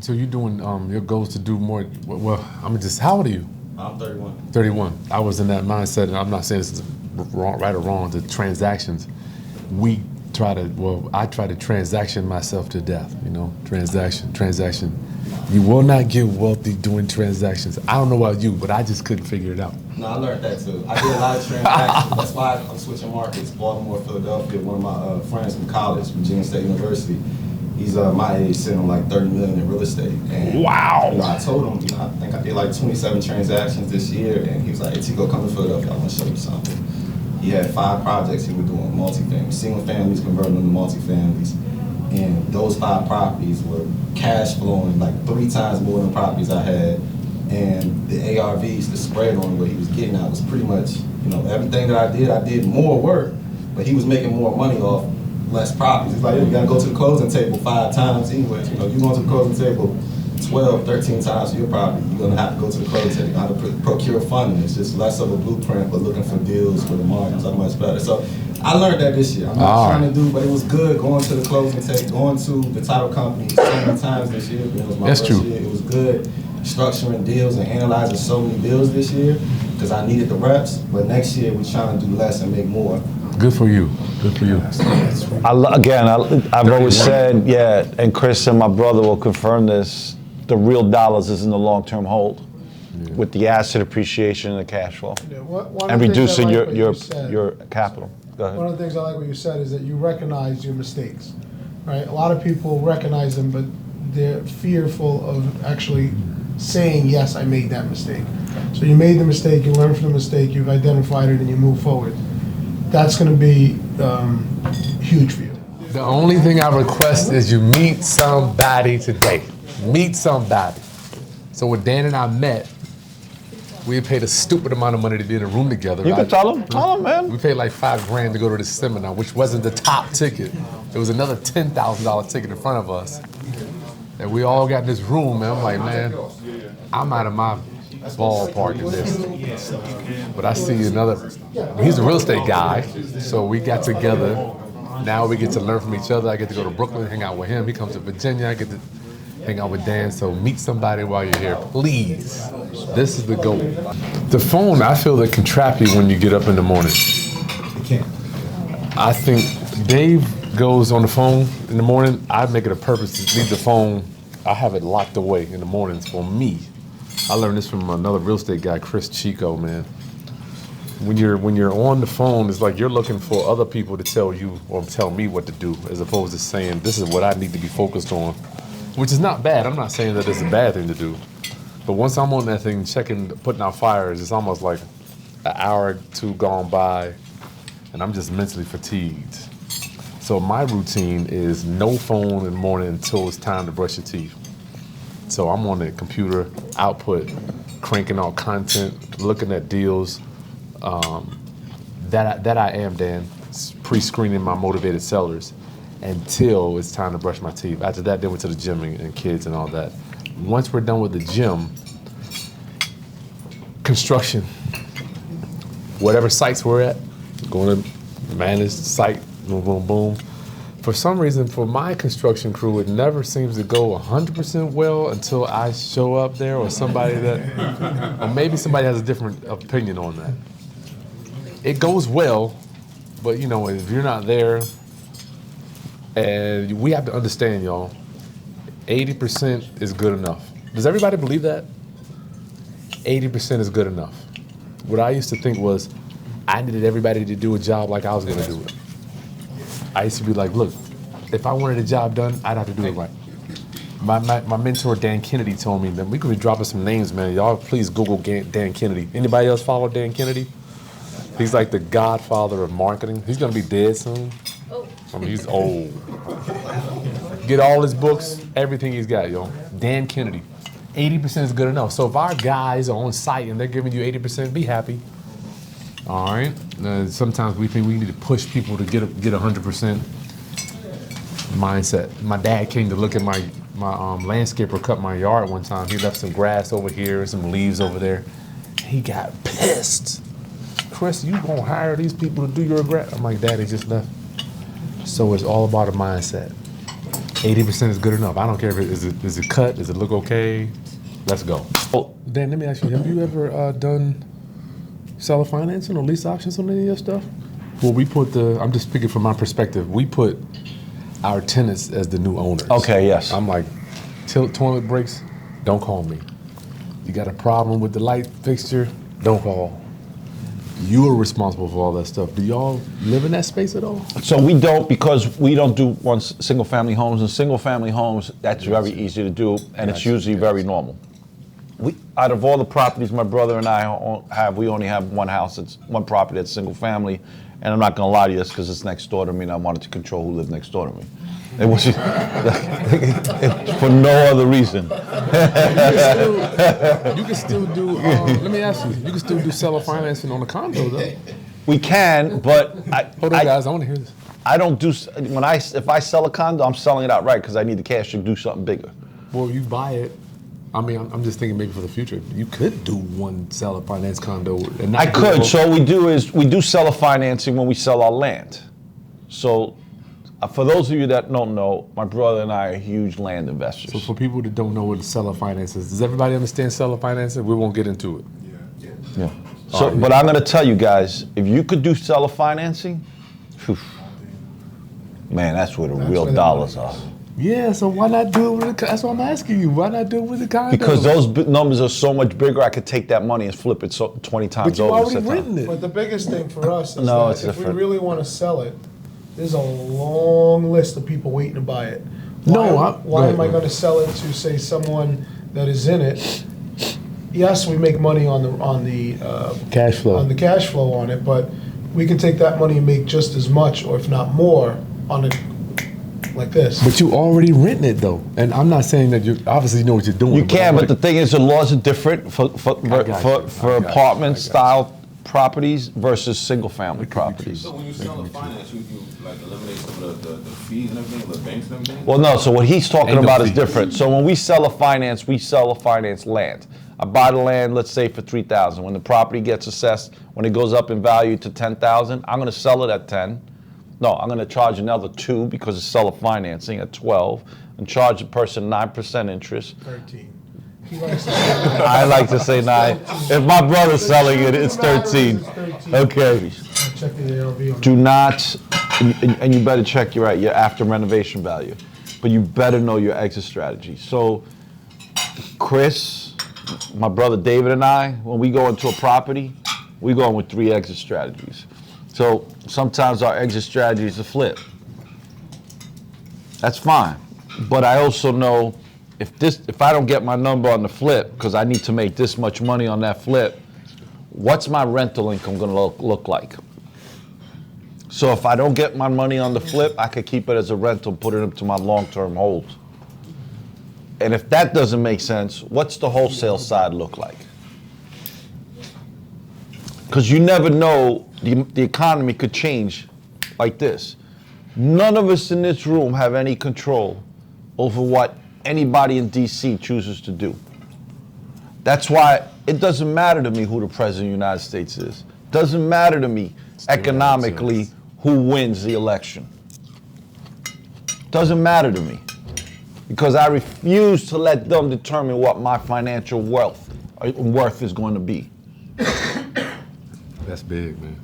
So you're doing your goals to do more. Well, I'm just. How old are you? I'm 31. 31. I was in that mindset, and I'm not saying this is wrong, right or wrong. The transactions, I try to transaction myself to death. You know, transaction. You will not get wealthy doing transactions. I don't know about you, but I just couldn't figure it out. No, I learned that too. I did a lot of transactions. That's why I'm switching markets. Baltimore, Philadelphia. One of my friends from college, Virginia State University. He's my age, sitting on like $30 million in real estate. And, wow! You know, I told him, you know, I think I did like 27 transactions this year, and he was like, "Hey, Tico, come to Philadelphia. I want to show you something." He had 5 projects he was doing, multifamily, single families, converting them to multifamilies, and those 5 properties were cash flowing like 3 times more than properties I had, and the ARVs, the spread on what he was getting out was pretty much, you know, everything that I did more work, but he was making more money off less properties. It's like, you gotta go to the closing table 5 times anyway. You know, you go to the closing table 12, 13 times for your property, you're gonna have to go to the closing table. You're gonna have to procure funding. It's just less of a blueprint, but looking for deals where the margins are much better. So I learned that this year. I'm not trying to do, but it was good going to the closing table, going to the title company so many times this year. It was my first year. It was good structuring deals and analyzing so many deals this year because I needed the reps. But next year we're trying to do less and make more. Good for you. Good for you. I've always said, yeah, and Kris and my brother will confirm this, the real dollars is in the long-term hold with the asset appreciation and the cash flow. Yeah, and reducing your capital. Go ahead. One of the things I like what you said is that you recognize your mistakes, right? A lot of people recognize them, but they're fearful of actually saying, yes, I made that mistake. So you made the mistake, you learn from the mistake, you've identified it, and you move forward. That's going to be huge for you. The only thing I request is you meet somebody today. Meet somebody. So when Dan and I met, we paid a stupid amount of money to be in a room together. You can tell them, man. We paid like $5,000 to go to this seminar, which wasn't the top ticket. There was another $10,000 ticket in front of us. And we all got in this room, and I'm like, man, I'm out of my ballpark in this. But I see another, he's a real estate guy, so we got together. Now we get to learn from each other. I get to go to Brooklyn, hang out with him. He comes to Virginia, I get to hang out with Dan. So meet somebody while you're here, please. This is the goal. The phone, I feel it can trap you when you get up in the morning. It can. I think Dave goes on the phone in the morning. I make it a purpose to leave the phone. I have it locked away in the mornings for me. I learned this from another real estate guy, Kris Chico, man. When you're on the phone, it's like you're looking for other people to tell you or tell me what to do, as opposed to saying, this is what I need to be focused on, which is not bad. I'm not saying that it's a bad thing to do. But once I'm on that thing, putting out fires, it's almost like an hour or 2 gone by, and I'm just mentally fatigued. So my routine is no phone in the morning until it's time to brush your teeth. So I'm on the computer, output, cranking out content, looking at deals. That I am, Dan, pre-screening my motivated sellers until it's time to brush my teeth. After that, then we're to the gym and kids and all that. Once we're done with the gym, construction, whatever sites we're at, going to manage the site, boom, boom, boom. For some reason, for my construction crew, it never seems to go 100% well until I show up there or somebody that, or maybe somebody has a different opinion on that. It goes well, but you know, if you're not there, and we have to understand, y'all, 80% is good enough. Does everybody believe that? 80% is good enough. What I used to think was, I needed everybody to do a job like I was gonna do it. I used to be like, look, if I wanted a job done, I'd have to do it right. My mentor, Dan Kennedy, told me that we could be dropping some names, man. Y'all please Google Dan Kennedy. Anybody else follow Dan Kennedy? He's like the godfather of marketing. He's gonna be dead soon. I mean, he's old. Get all his books, everything he's got, yo. Dan Kennedy. 80% is good enough. So if our guys are on site and they're giving you 80%, be happy. All right. Sometimes we think we need to push people to get 100% mindset. My dad came to look at my landscaper cut my yard one time. He left some grass over here, some leaves over there. He got pissed. Kris, you gonna hire these people to do your grass? I'm like, Dad, he just left. So it's all about a mindset. 80% is good enough. I don't care if is it cut, does it look okay? Let's go. Oh, Dan, let me ask you, have you ever done seller financing or lease options on any of your stuff? Well, I'm just speaking from my perspective, we put our tenants as the new owners. okay, yes. I'm like, toilet breaks, don't call me. You got a problem with the light fixture, don't call. You are responsible for all that stuff. Do y'all live in that space at all? So we don't, because we don't do single family homes, and single family homes, that's very easy to do, and it's usually very normal. Out of all the properties my brother and I have, we only have one house, it's one property that's single family, and I'm not gonna lie to you, it's because it's next door to me and I wanted to control who lived next door to me. It was for no other reason. You can still do, let me ask you, you can still do seller financing on a condo though. We can, but Hold on guys, I wanna hear this. I don't do, if I sell a condo, I'm selling it outright because I need the cash to do something bigger. Well, you buy it. I mean, I'm just thinking maybe for the future. You could do one seller finance condo. And not I do could. both. So we do seller financing when we sell our land. So for those of you that don't know, my brother and I are huge land investors. So for people that don't know what seller finance is, does everybody understand seller financing? We won't get into it. Yeah. So, but I'm going to tell you guys, if you could do seller financing, phew, man, that's where the real dollars are. Yeah, so why not do it with the, that's what I'm asking you. Why not do it with the condo? Because those numbers are so much bigger, I could take that money and flip it 20 times But you over. already written it. But the biggest thing for us is No, it's that if different. we really want to sell it, there's a long list of people waiting to buy it. Why am I going to sell it to, say, someone that is in it? Yes, we make money on the Cash flow. on the cash flow on it, but we can take that money and make just as much, or if not more, on it like this. But you already written it though, and I'm not saying that you obviously know what you're doing. You can, I'm but the thing is, the laws are different for apartment style properties versus single family properties. So when you sell a finance, you like eliminate some of the fees and everything, the banks and everything? Well, no, so what he's talking Ain't no about is fee. different. So when we sell a finance, we sell a finance land. I buy the land, let's say for $3,000. When the property gets assessed, when it goes up in value to $10,000, I'm gonna sell it at 10. No, I'm gonna charge another 2 because it's seller financing at 12, and charge the person 9% interest. 13. He likes to say I like to say 9. If my brother's selling it, it's 13. Okay. check the ARV on Do not, and you better check your after renovation value, but you better know your exit strategy. So, Kris, my brother David, and I, when we go into a property, we go in with 3 exit strategies. So sometimes our exit strategy is a flip. That's fine, but I also know if I don't get my number on the flip because I need to make this much money on that flip, what's my rental income going to look like? So if I don't get my money on the flip, I could keep it as a rental, put it into my long-term hold. And if that doesn't make sense, what's the wholesale side look like? Because you never know, the economy could change like this. None of us in this room have any control over what anybody in DC chooses to do. That's why it doesn't matter to me who the president of the United States is. Doesn't matter to me economically who wins the election. Doesn't matter to me. Because I refuse to let them determine what my financial worth is going to be. That's big, man.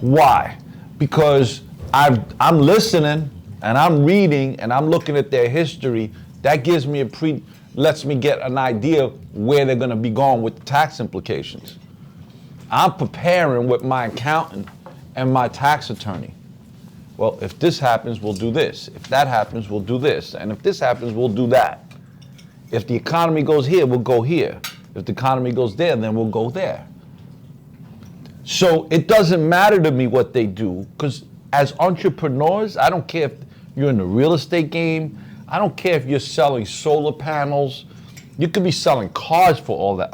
Why? Because I'm listening and I'm reading and I'm looking at their history. That gives me lets me get an idea of where they're going to be going with the tax implications. I'm preparing with my accountant and my tax attorney. Well, if this happens, we'll do this. If that happens, we'll do this. And if this happens, we'll do that. If the economy goes here, we'll go here. If the economy goes there, then we'll go there. So it doesn't matter to me what they do, because as entrepreneurs, I don't care if you're in the real estate game. I don't care if you're selling solar panels. You could be selling cars for all that.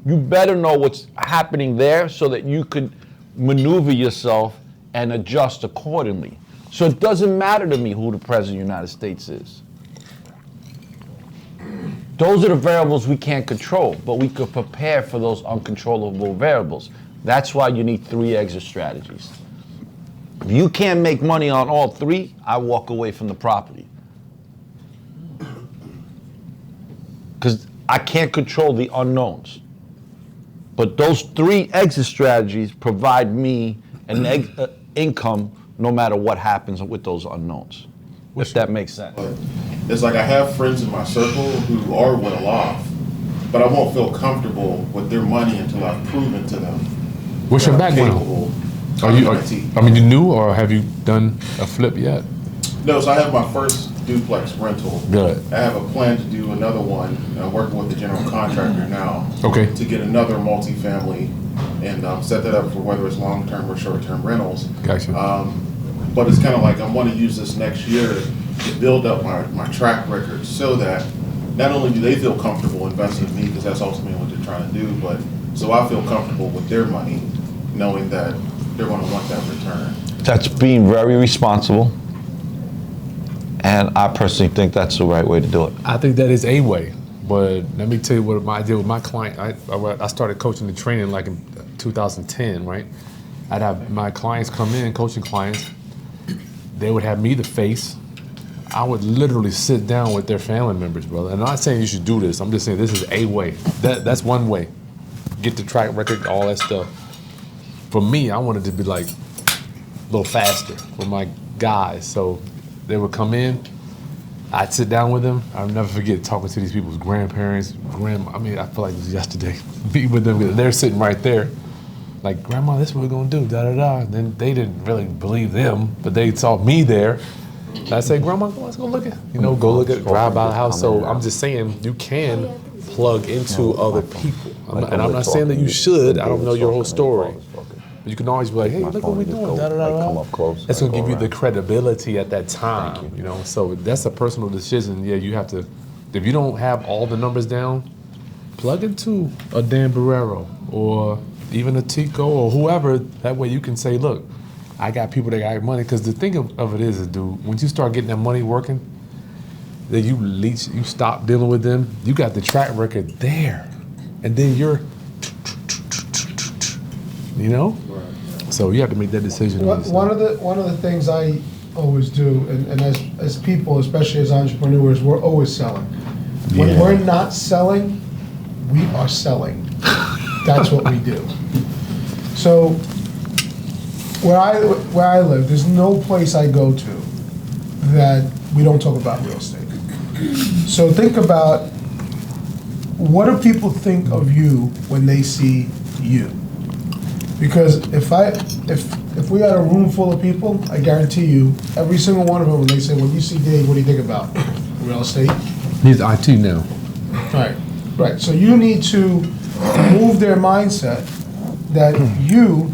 You better know what's happening there so that you could maneuver yourself and adjust accordingly. So it doesn't matter to me who the president of the United States is. Those are the variables we can't control, but we could prepare for those uncontrollable variables. That's why you need 3 exit strategies. If you can't make money on all 3, I walk away from the property. because I can't control the unknowns. But those 3 exit strategies provide me an income no matter what happens with those unknowns. If that makes sense. But it's like I have friends in my circle who are well off, but I won't feel comfortable with their money until I've proven to them. What's your that I'm background? capable. You new, or have you done a flip yet? No, so I have my first duplex rental. Good. I have a plan to do another one. I'm working with the general contractor now. Okay. To get another multifamily and set that up for whether it's long-term or short-term rentals. Gotcha. But it's kind of like I want to use this next year to build up my track record so that not only do they feel comfortable investing in me, because that's ultimately what they're trying to do, but so I feel comfortable with their money, knowing that they're going to want that return. That's being very responsible. And I personally think that's the right way to do it. I think that is a way, but let me tell you what I did with my client. I started coaching the training like in 2010, right? I'd have my clients come in, coaching clients. They would have me the face. I would literally sit down with their family members, brother. And I'm not saying you should do this. I'm just saying this is a way. That's one way. Get the track record, all that stuff. For me, I wanted to be like a little faster for my guys. So they would come in. I'd sit down with them. I'll never forget talking to these people's grandparents, I feel like it was yesterday. Be with them. They're sitting right there. Like, Grandma, this is what we're gonna do, da da da. And then they didn't really believe them, but they saw me there. And I say, Grandma, let's go look at, go look at, drive by the house. So I'm just saying, you can plug into other people. And I'm not saying that you should. I don't know your whole story. But you can always be like, hey, look what we're doing, da da da. That's gonna give you the credibility at that time, So that's a personal decision. Yeah, you have to. If you don't have all the numbers down, plug into a Dan Borrero or even a Tico or whoever. That way you can say, look, I got people that got money. Because the thing of it is, dude, when you start getting that money working, then you stop dealing with them. You got the track record there, and then you're, So you have to make that decision. One of the things I always do, and as people, especially as entrepreneurs, we're always selling. When we're not selling, we are selling. That's what we do. So where I live, there's no place I go to that we don't talk about real estate. So think about, what do people think of you when they see you? Because if we had a room full of people, I guarantee you, every single one of them, when they say, when you see Dave, what do you think about? Real estate? He's IT now. Right. So you need to move their mindset that you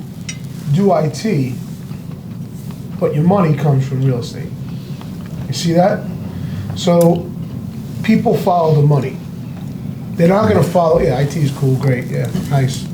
do IT, but your money comes from real estate. You see that? So people follow the money. They're not going to follow, IT is cool, great, yeah, nice.